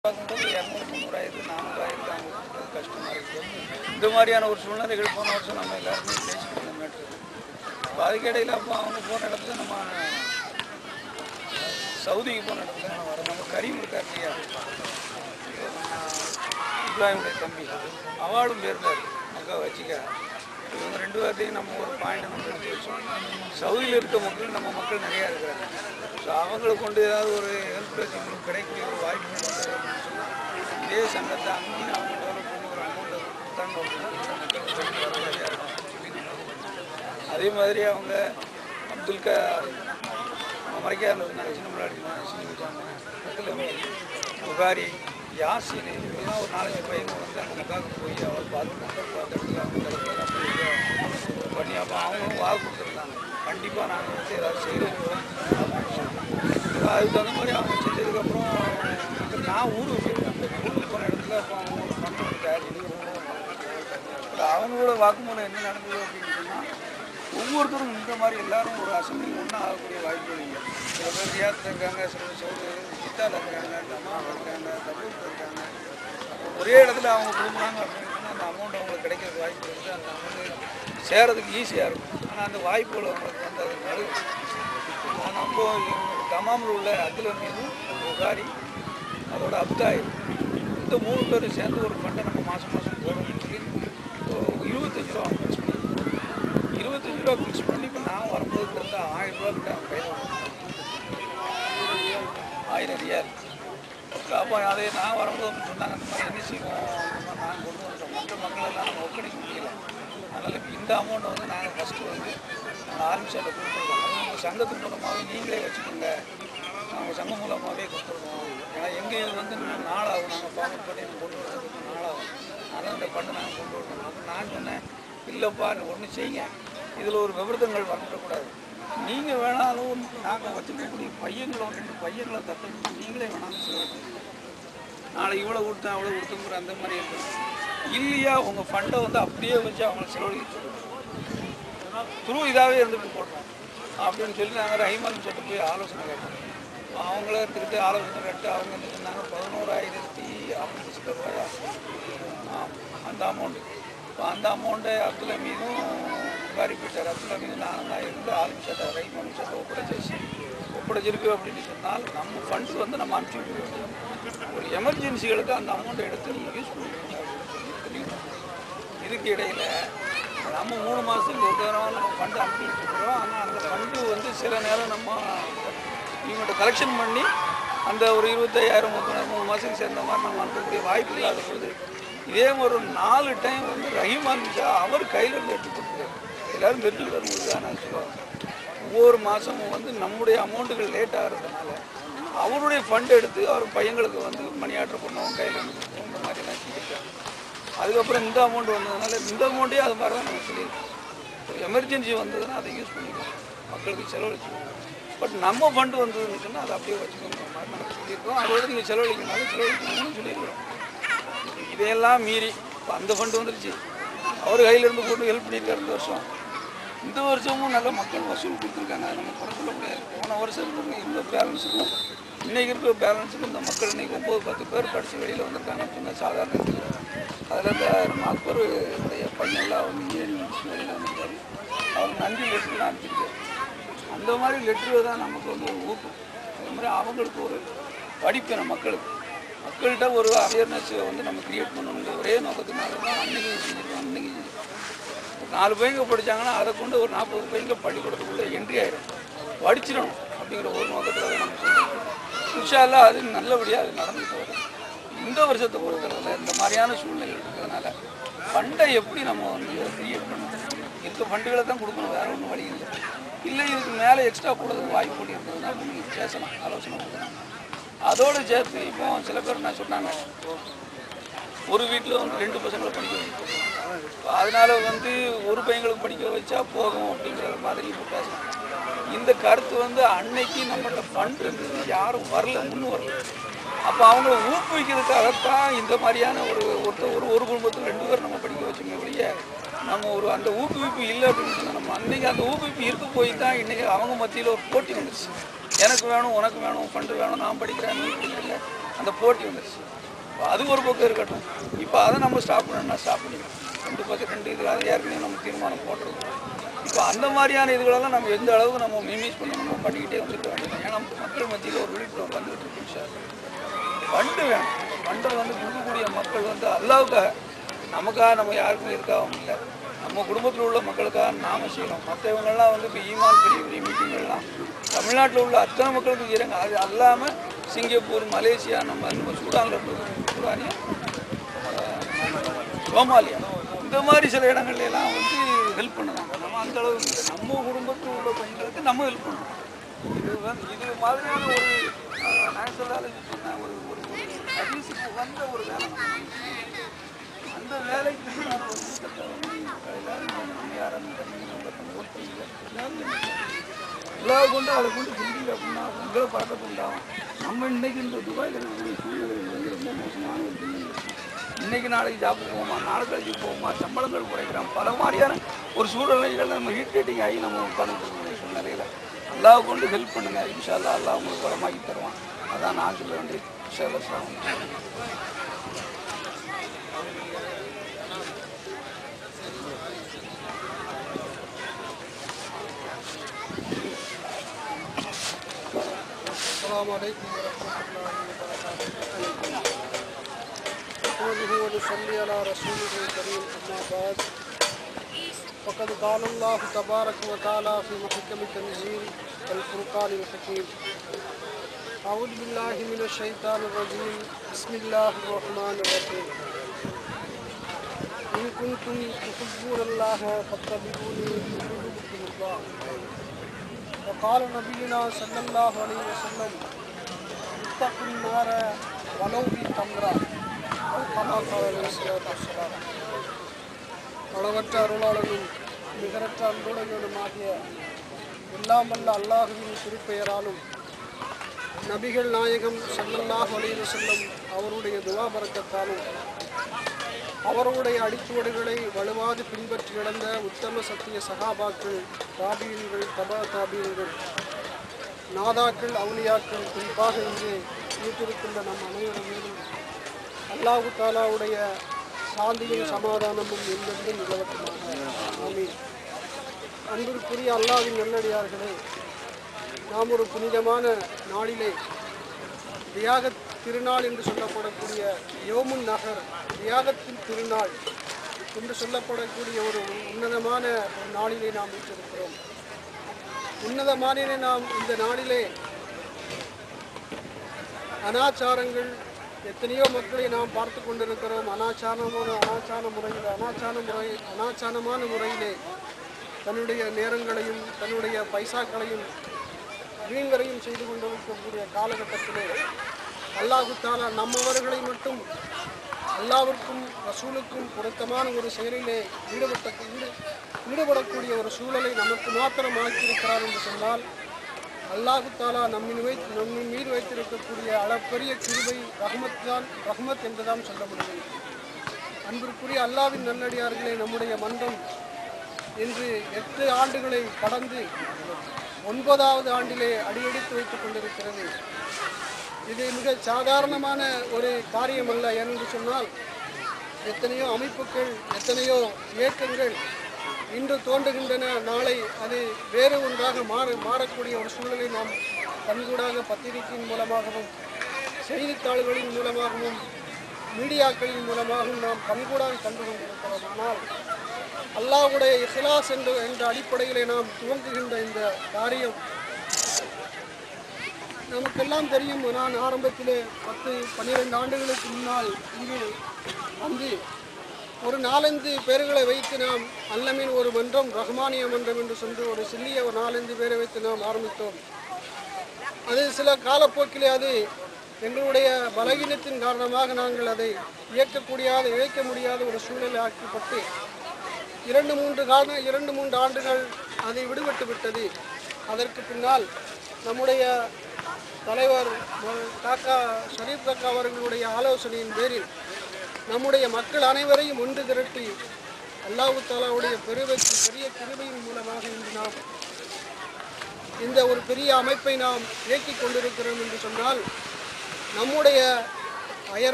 பார்க்கும்போது 200, 300, 400 அவங்க கஷ்டமாக இருக்குது. இந்த மாதிரியான ஒரு சூழ்நிலைகள் போன வருஷம் நம்ம எல்லாருமே பேசிட்டு இருந்த மேட்ரு. அதுக்கு இடையில் அப்போ அவங்க போன இடத்துல நம்ம சவுதிக்கு போன இடத்துல நம்ம கரீம் இருக்கார் இல்லையா, இப்ராஹிமுடைய தம்பி, அவளும் பேர்ந்தார் மக்கா வச்சுக்க. இவங்க ரெண்டு பேர்த்தையும் நம்ம ஒரு பாயிண்ட் நம்ம எடுத்து வச்சோம். சவுதியில் இருக்க மக்கள் நம்ம மக்கள் நிறையா இருக்கிறாங்க. ஸோ அவங்களை கொண்டு ஏதாவது ஒரு ஹெல்ப் எங்களுக்கு கிடைக்கக்கூடிய ஒரு வாய்ப்பு அப்படின்னு சொன்னால் இதே சங்கத்தை அங்கேயும் அவங்க டெவலப் பண்ணி ஒரு அமௌண்ட்டை கொடுத்தாங்க அப்படின்னா அதே மாதிரி அவங்க அப்துல்கா மறைக்காக இருந்தாங்க, சின்ன முன்னாடி புகாரி, யாசின், இதெல்லாம் ஒரு 4-5 பையங்க வந்து அந்த முக்காவுக்கு போய் அவர் பார்த்துட்டு பண்ணி அப்போ அவங்களும் வாக்கு கொடுத்துருந்தாங்க. கண்டிப்பாக நாங்கள் வந்து ஏதாவது செய்கிறோம். அதுக்கு தகுந்த மாதிரி அவங்க செஞ்சதுக்கப்புறம் நான் ஊருக்கு போயிருக்கேன். ஊருக்கு போன இடத்துல அப்போ அவங்க ஒரு ஃபண்டு தயார் பண்ணி அவங்களோட வாக்குமூலம் என்ன நடந்தது அப்படின்னு சொன்னால், ஒவ்வொருத்தரும் இந்த மாதிரி எல்லாரும் ஒரு அசம்பிளி ஒன்றா ஆகக்கூடிய வாய்ப்பு இல்லைங்க. சில பேர் ரியாத்தில் இருக்காங்க, சில பேர் சவுதி சித்தாவில் இருக்காங்க, தமாவில் இருக்காங்க, தபூரில் இருக்காங்க. ஒரே இடத்துல அவங்க கொடுக்குறாங்க அப்படின்னு சொன்னால் அந்த அமௌண்ட் அவங்களுக்கு கிடைக்கிற வாய்ப்பு இருக்குது. அந்த அமௌண்ட் சேரதுக்கு ஈஸியாக இருக்கும். ஆனால் அந்த வாய்ப்புகள் அவங்களுக்கு வந்து அது நடுவு. நம்ம தமாமில் உள்ள அகில மீது புகாரி, அதோட அப்தாய், இந்த 3 பேரும் சேர்ந்து ஒரு ஃபண்டை நம்ம மாதம் போடணும்னு சொல்லி 25 ரூபா ஃபிக்ஸ் பண்ணி 25 ரூபா ஃபிக்ஸ் பண்ணி இப்போ நான் வரும்போது கிட்ட 1000 ரூபா கிட்ட அவங்க கையில் 1000 ரியால். அப்போ அதே நான் வரும்போது சொன்னாங்க, அந்த மாதிரி என்ன செய்வோம், நாங்கள் கொண்டு வந்துட்டோம், மற்ற மக்களெல்லாம் நம்ம ஒப்படைக்க முடியல. அதனால் இப்போ இந்த அமௌண்ட்டை வந்து நாங்கள் ஃபஸ்ட்டு வந்து நாங்கள் ஆரம்பிச்சாட்ட கொடுத்துருக்கோம். உங்கள் சங்கத்து மூலமாகவே நீங்களே வச்சுக்கோங்க, நாங்கள் சங்கம் மூலமாகவே கொடுத்துருக்கோம். ஏன்னா எங்கள் வந்து நாளாகும், நாங்கள் ஃபார்மட் பண்ணி கொண்டு வரதுக்கு நாளாகும். அதனால் இந்த ஃபண்டை நாங்கள் கொண்டு வரணும். அப்போ நான் சொன்னேன், இல்லைப்பா ஒன்று செய்யுங்க, இதில் ஒரு விபரீதங்கள் வந்துடக்கூடாது. நீங்கள் வேணாலும் நாங்கள் வச்சுருக்கக்கூடிய பையங்களை 2 பையங்களை தட்டு நீங்களே வேணாலும் சொல்லுங்கள், நாளை இவ்வளோ கொடுத்தேன் அவ்வளோ கொடுத்துங்கிற அந்த மாதிரி இருக்குது. இல்லையா உங்கள் ஃபண்டை வந்து அப்படியே வச்சு அவங்கள செலவழிக்க த்ரூ இதாகவே இருந்துட்டு போட்டோம் அப்படின்னு சொல்லி நாங்கள் ரஹீமான் சொல்லிட்டு போய் ஆலோசனை கேட்டோம். அவங்கள எடுத்துக்கிட்டு ஆலோசனை கேட்டு அவங்க என்ன சொன்னாங்க, 11,050 ரூபாயா அந்த அமௌண்ட்டு. இப்போ அந்த அமௌண்ட்டை அப்துல்லா மீதும் புகாரி போயிட்டார். அப்துல்லா மீது நானும் தான் இருந்து ஆரம்பிச்சாட்டா ரஹீமான் சொல்லிட்டு ஒப்படைச்சிருக்கு அப்படின்னு சொன்னால் நம்ம ஃபண்ட்ஸ் வந்து நம்ம அனுப்பிச்சி விட்டுருவோம். ஒரு எமர்ஜென்சிகளுக்கு அந்த அமௌண்ட்டை எடுத்து நீங்கள் யூஸ் பண்ணுவோம். இதுக்கு இடையில் நம்ம 3 மாதத்துக்கு ஒரு தடவை நம்ம ஃபண்டு அனுப்பி வச்சுக்கிறோம். ஆனால் அந்த ஃபண்டு வந்து சில நேரம் நம்ம இவங்கள்ட்ட கலெக்ஷன் பண்ணி அந்த ஒரு 25,000 3 மாதத்துக்கு சேர்ந்த மாதிரி நம்ம அனுப்பக்கூடிய வாய்ப்பு இல்லாத போது இதே ஒரு 4 டைம் வந்து ரஹீமான் அவர் கையில் இருந்து எடுத்து கொடுத்துருக்காரு. எல்லோரும் தெரிஞ்சுக்கிட்டு வரும்போது தான் நான் சொல்லுவேன், ஒவ்வொரு மாதமும் வந்து நம்முடைய அமௌண்ட்டுகள் லேட் ஆகிறதுனால அவருடைய ஃபண்ட் எடுத்து அவர் பையங்களுக்கு வந்து மணி ஆர்டர் பண்ணவங்க கையில் இருந்து கொடுத்தோம். இந்த மாதிரிலாம் செஞ்சுருக்காங்க. அதுக்கப்புறம் இந்த அமௌண்ட் வந்ததுனால இந்த அமௌண்ட்டே அது மாதிரி தான் நம்ம சொல்லியிருக்கோம். எமர்ஜென்சி வந்ததுன்னா அதை யூஸ் பண்ணிக்கலாம், மக்களுக்கு செலவழிச்சுக்கணும். பட் நம்ம ஃபண்டு வந்ததுன்னு சொன்னால் அதை அப்படியே வச்சுக்கோங்க மாதிரி நம்ம சொல்லியிருக்கோம். அதோடு நீங்கள் செலவழிக்கனாலும் செலவழிக்கணும்னு சொல்லியிருக்கிறோம். இதையெல்லாம் மீறி இப்போ அந்த ஃபண்டு வந்துருச்சு, அவர் கையிலேருந்து போட்டு ஹெல்ப் பண்ணியிருக்காரு. இந்த வருஷமும் நல்ல மக்கள் வசூல் கொடுத்துருக்காங்க. நம்ம குறை சொல்ல முடியாது. போன வருஷம் இருந்த பேலன்ஸுக்கும் இன்றைக்கி இருக்கிற பேலன்ஸுக்கும் இந்த மக்கள் இன்றைக்கி 9-10 பேர் படித்து வெளியில் வந்திருக்காங்க அப்படின்னா சாதாரண இருக்குது. அதில் இந்த நம்ம அக்பருடைய பையன்லாம் வந்து இன்ஜினியரிங் முடிச்சு வெளியில் வந்திருக்காரு. அவர் நன்றி லெட்டர்லாம் அனுப்பிச்சிருக்காரு. அந்த மாதிரி லெட்டரு தான் நமக்கு வந்து ஒரு ஊக்கம். அது மாதிரி அவங்களுக்கு ஒரு படிப்பின மக்கள்கிட்ட ஒரு அவேர்னஸ் வந்து நம்ம க்ரியேட் பண்ணணுங்கிற ஒரே நோக்கத்தினால தான் அன்றைக்கி செஞ்சுருக்கோம். அன்றைக்கி 4 பையங்க படித்தாங்கன்னா அதை கொண்டு ஒரு 40 பையங்க பள்ளிக்கூடத்துக்குள்ளே என்ட்ரி ஆகிடும், படிச்சிடணும் அப்படிங்கிற ஒரு நோக்கத்தில் தான் நம்ம செஞ்சுருக்கோம். இன்ஷா அல்லாஹ் அது நல்லபடியாக அது நடந்துட்டு வரும். இந்த வருஷத்தை பொறுத்தளவில் இந்த மாதிரியான சூழ்நிலை இருக்கிறதுனால ஃபண்டை எப்படி நம்ம வந்து க்ரியேட் பண்ணணும், இருக்க ஃபண்டுகளை தான் கொடுக்கணும், வேறு ஒன்றும் வழி இல்லை. இல்லை இதுக்கு மேலே எக்ஸ்ட்ரா போடுறதுக்கு வாய்ப்பு கூடி இருந்ததுன்னா நீங்கள் பேசலாம், ஆலோசனை கொடுக்கணும். அதோடு சேர்த்து இப்போ சில பேர் நான் சொன்னாங்க, ஒரு வீட்டில் வந்து 2 பசங்களை படிக்க வைக்கணும், அதனால் வந்து ஒரு பையங்களுக்கு படிக்க வச்சா போதும் அப்படிங்கிற மாதிரி இப்போ பேசலாம். இந்த கருத்து வந்து அன்னைக்கு நம்மகிட்ட ஃபண்ட் இருந்தது, யாரும் முன் வரல. அப்போ அவங்கள ஊக்குவிக்கிறதுக்காகத்தான் இந்த மாதிரியான ஒரு குடும்பத்தில் 2 பேர் நம்ம படிக்க வச்சோமே ஒழிய நம்ம அந்த ஊக்குவிப்பு இல்லை அப்படின்னு சொன்னால் நம்ம அன்றைக்கி அந்த ஊக்குவிப்பு இருக்க போய் தான் இன்றைக்கி அவங்க மத்தியில் ஒரு போட்டி வந்துச்சு. எனக்கு வேணும் உனக்கு வேணும் ஃபண்டு வேணும் நான் படிக்கிறேன் நீ படிக்கிறீங்க அந்த போட்டி வந்துருச்சு. அது ஒரு பக்கம் இருக்கட்டும். இப்போ அதை நம்ம ஸ்டாப் பண்ணணும்னா ஸ்டாப் பண்ணிக்கலாம். 2% இது அது ஏற்கனவே நம்ம தீர்மானம் போட்டுருக்கோம். இப்போ அந்த மாதிரியான இதுகளெல்லாம் நம்ம எந்த அளவுக்கு நம்ம மினிமைஸ் பண்ணணுமோ பண்ணிக்கிட்டே வந்துட்டு வேண்டியது. ஏன்னா மக்கள் மத்தியில் ஒரு விழிப்புணர்வு வந்துட்டு இருக்கு சார். ஃபண்டு வேணும். ஃபண்டை வந்து கொடுக்கக்கூடிய மக்கள் வந்து அல்லாவுக்காக நமக்காக நம்ம யாருக்கும் இருக்காகவும் இல்லை. நம்ம குடும்பத்தில் உள்ள மக்களுக்காக நாம செய்யணும். மற்றவங்கள்லாம் வந்து இப்போ ஈமான் பெரிய பெரிய மீட்டிங்கள்லாம் தமிழ்நாட்டில் உள்ள அத்தனை மக்களுக்கு செய்கிறாங்க. அது அல்லாமல் சிங்கப்பூர், மலேசியா, நம்ம சூடானியா, சோமாலியா இந்த மாதிரி சில இடங்கள்லாம் வந்து ஹெல்ப் பண்ணுறாங்க. நம்ம அந்த அளவுக்கு நம்ம குடும்பத்தில் உள்ள பெண்களுக்கு நம்ம ஹெல்ப் பண்ணுறோம். இது மாதிரியான ஒரு நேச்சுரலாலஜி சொன்ன ஒரு ஒரு ஹதீஸுக்கு வந்த ஒரு வேலை அந்த வேலைக்கு எல்லா கொண்டு அதை கொண்டு செஞ்சீங்க அப்படின்னா உங்களை பழக்கத்து உண்டாகும். நம்ம இன்னைக்கு இந்த துபாயில் இருக்கக்கூடிய சூழ்நிலைகள் வந்து ரொம்ப மோசமான ஒரு சூழ்நிலை. இன்னைக்கு நாளைக்கு ஜாப்பு போவோமா, நாளை கழிச்சு போவோமா, சம்பளங்கள் குறைக்கிறோம், பல மாதிரியான ஒரு சூழ்நிலைகள் நம்ம ஹீட் ரேட்டிங் ஆகி நம்ம உட்காந்துருக்கக்கூடிய சூழ்நிலையில் அல்லாஹ் கொண்டு ஹெல்ப் பண்ணுங்கள். இன்ஷா அல்லாஹ் அல்லாஹ் உங்களுக்கு வளமாக்கி தருவான். அதான் நான் சொல்ல வேண்டியது. இன்ஷா அல்லாஹ். السلام عليكم ورحمة الله وبركاته. نحمده ونصلي على رسوله الكريم أما بعد فقد قال الله تبارك وتعالى في محكم التنزيل والفرقان الحكيم أعوذ بالله من الشيطان الرجيم بسم الله الرحمن الرحيم إن كنتم تحبون الله فاتبعوني يحببكم الله وقال نبينا صلى الله عليه وسلم اتقوا النار ولو بتمرة أو كما قال عليه الصلاة والسلام. அளவற்ற அருளாளனும் நிகரற்ற அன்புடையவனுமாகிய எல்லாம் வல்ல அல்லாஹுவின் திருப்பெயராலும் நபிகள் நாயகம் ஸல்லல்லாஹு அலைஹி வஸல்லம் அவருடைய துஆ பரக்கத்தாலும் அவருடைய அடிச்சுவடுகளை வலுவாது பின்பற்றி நடந்த உத்தம சத்திய சகாபாக்கள், தாபீன்கள், தபா தாபீன்கள், நாதாக்கள், அவுலியாக்கள், குறிப்பாக இங்கே வீட்டிருக்கின்ற நம் அனைவரும் மீதும் அல்லாஹு தாலாவுடைய சாந்தியும் சமாதானமும் என்றென்றும் நிலவட்டுமாக. ஆமீன். அன்பிற்குரிய அல்லாஹ்வின் நல்லடியார்களே, நாம் ஒரு புனிதமான நாளிலே தியாகத் திருநாள் என்று சொல்லப்படக்கூடிய யோமுன் நகர், தியாகத்தின் திருநாள் என்று சொல்லப்படக்கூடிய ஒரு உன்னதமான ஒரு நாளிலே நாம் வீற்றிருக்கிறோம். உன்னதமான நாம் இந்த நாளிலே அனாச்சாரங்கள் எத்தனையோ மக்களை நாம் பார்த்து கொண்டிருக்கிறோம். அனாச்சாரமான முறையிலே தன்னுடைய நேரங்களையும் தன்னுடைய பைசாக்களையும் வீண்வரையும் செய்து கொண்டிருக்கக்கூடிய காலகட்டத்திலே அல்லாஹு தாலா நம்மவர்களை மட்டும் அல்லாஹ்விற்கும் ரசூலுக்கும் பொருத்தமான ஒரு செயலிலே ஈடுபடக்கூடிய ஒரு சூழலை நமக்கு மாத்திரம் ஆக்கியிருக்கிறார் என்று சொன்னால் அல்லாஹு தாலா நம்மின் மீது வைத்திருக்கக்கூடிய அளப்பரிய கிருபை ரஹ்மத் என்றுதான் சொல்ல முடியும். அன்பிற்குரிய அல்லாஹ்வின் நல்லடியார்களே, நம்முடைய மன்றம் இன்று 8 ஆண்டுகளை கடந்து 9வது ஆண்டிலே அடியெடுத்து வைத்துக் கொண்டிருக்கிறது. இது மிக சாதாரணமான ஒரு காரியம் அல்ல. ஏனென்று சொன்னால் எத்தனையோ அமைப்புகள், எத்தனையோ இயக்கங்கள் இன்று தோன்றுகின்றன, நாளை அது வேறு ஒன்றாக மாறக்கூடிய ஒரு சூழலை நாம் கண்கூடாக பத்திரிகையின் மூலமாகவும் செய்தித்தாள்களின் மூலமாகவும் மீடியாக்களின் மூலமாகவும் நாம் கண்கூடாக கண்டு கொண்டிருக்கிறோம். ஆனால் அல்லாஹ்வுடைய இஹ்லாஸ் என்ற அடிப்படையிலே நாம் துவங்குகின்ற இந்த காரியம் நமக்கெல்லாம் தெரியும். நான் ஆரம்பத்திலே 10-12 ஆண்டுகளுக்கு முன்னால் இங்கு வந்து ஒரு 4-5 பேர்களை வைத்து நாம் அல்லமின் ஒரு மன்றம், ரஹ்மானிய மன்றம் என்று சொல்லி ஒரு சில்லிய ஒரு 4-5 பேரை வைத்து நாம் ஆரம்பித்தோம். அது சில காலப்போக்கிலே அது எங்களுடைய பலகீனத்தின் காரணமாக நாங்கள் அதை இயக்க முடியாத ஒரு சூழலை ஆக்கப்பட்டு 2-3 ஆண்டுகள் அதை விடுபட்டு விட்டது. அதற்கு பின்னால் நம்முடைய தலைவர் காக்கா ஷரீப் காக்கா அவர்களுடைய ஆலோசனையின் பேரில் நம்முடைய மக்கள் அனைவரையும் ஒன்று திரட்டி அல்லாஹ் தாலாவுடைய பெரிய கிருபையின் மூலமாக இன்று நாம் இந்த ஒரு பெரிய அமைப்பை நாம் இயக்கிக் கொண்டிருக்கிறோம் என்று சொன்னால் நம்முடைய அயரா